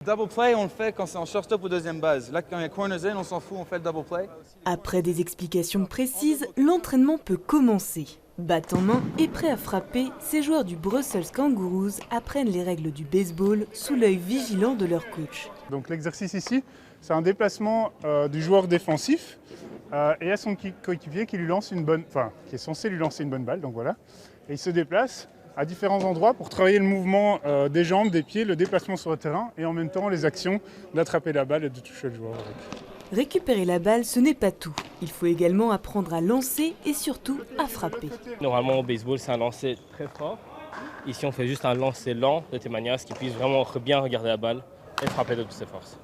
Double play, on le fait quand c'est en shortstop ou deuxième base. Là, quand il y a corners in, on s'en fout, on fait le double play. Après des explications précises, l'entraînement peut commencer. Batte en main et prêt à frapper, ces joueurs du Brussels Kangaroos apprennent les règles du baseball sous l'œil vigilant de leur coach. Donc l'exercice ici, c'est un déplacement du joueur défensif et à son coéquipier qui est censé lui lancer une bonne balle. Donc voilà, et il se déplace à différents endroits pour travailler le mouvement des jambes, des pieds, le déplacement sur le terrain et en même temps les actions d'attraper la balle et de toucher le joueur avec. Récupérer la balle, ce n'est pas tout. Il faut également apprendre à lancer et surtout à frapper. Normalement au baseball, c'est un lancer très fort. Ici, on fait juste un lancer lent de telle manière à ce qu'il puisse vraiment bien regarder la balle et frapper de toutes ses forces.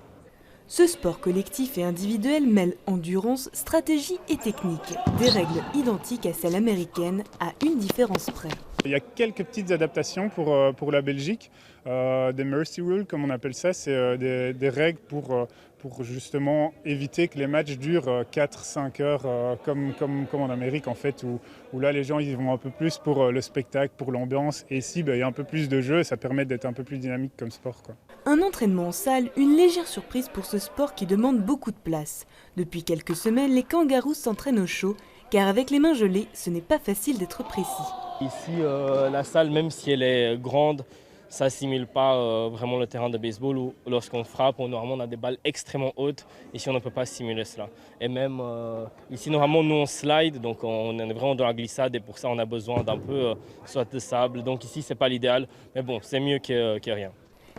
Ce sport collectif et individuel mêle endurance, stratégie et technique. Des règles identiques à celles américaines, à une différence près. Il y a quelques petites adaptations pour la Belgique. Des mercy rules, comme on appelle ça, c'est des règles pour justement éviter que les matchs durent 4-5 heures comme en Amérique en fait, où là les gens ils vont un peu plus pour le spectacle, pour l'ambiance. Et ici il y a un peu plus de jeu et ça permet d'être un peu plus dynamique comme sport, quoi. Un entraînement en salle, une légère surprise pour ce sport qui demande beaucoup de place. Depuis quelques semaines, les Kangaroos s'entraînent au chaud, car avec les mains gelées, ce n'est pas facile d'être précis. Ici, la salle, même si elle est grande, ça ne simule pas vraiment le terrain de baseball où lorsqu'on frappe, normalement on a des balles extrêmement hautes. Ici, on ne peut pas simuler cela. Et même ici, normalement, nous on slide, donc on est vraiment dans la glissade et pour ça, on a besoin d'un peu soit de sable. Donc ici, ce n'est pas l'idéal, mais bon, c'est mieux que rien.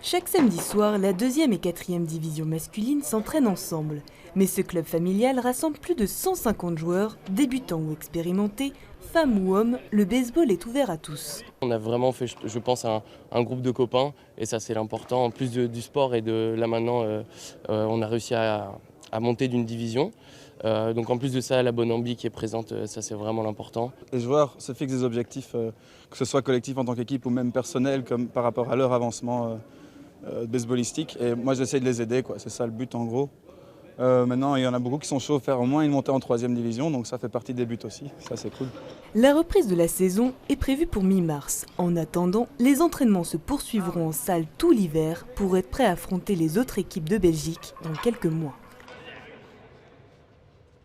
Chaque samedi soir, la 2e et 4e division masculine s'entraînent ensemble. Mais ce club familial rassemble plus de 150 joueurs, débutants ou expérimentés, femmes ou hommes, le baseball est ouvert à tous. On a vraiment fait, je pense, un groupe de copains et ça c'est l'important. En plus du sport et de là maintenant, on a réussi à monter d'une division. Donc en plus de ça, la bonne ambi qui est présente, ça c'est vraiment l'important. Les joueurs se fixent des objectifs, que ce soit collectif en tant qu'équipe ou même personnel, comme par rapport à leur avancement baseballistique. Et moi j'essaie de les aider, quoi. C'est ça le but en gros. Maintenant, il y en a beaucoup qui sont chauds à faire au moins une montée en 3e division, donc ça fait partie des buts aussi, ça c'est cool. La reprise de la saison est prévue pour mi-mars. En attendant, les entraînements se poursuivront en salle tout l'hiver pour être prêts à affronter les autres équipes de Belgique dans quelques mois.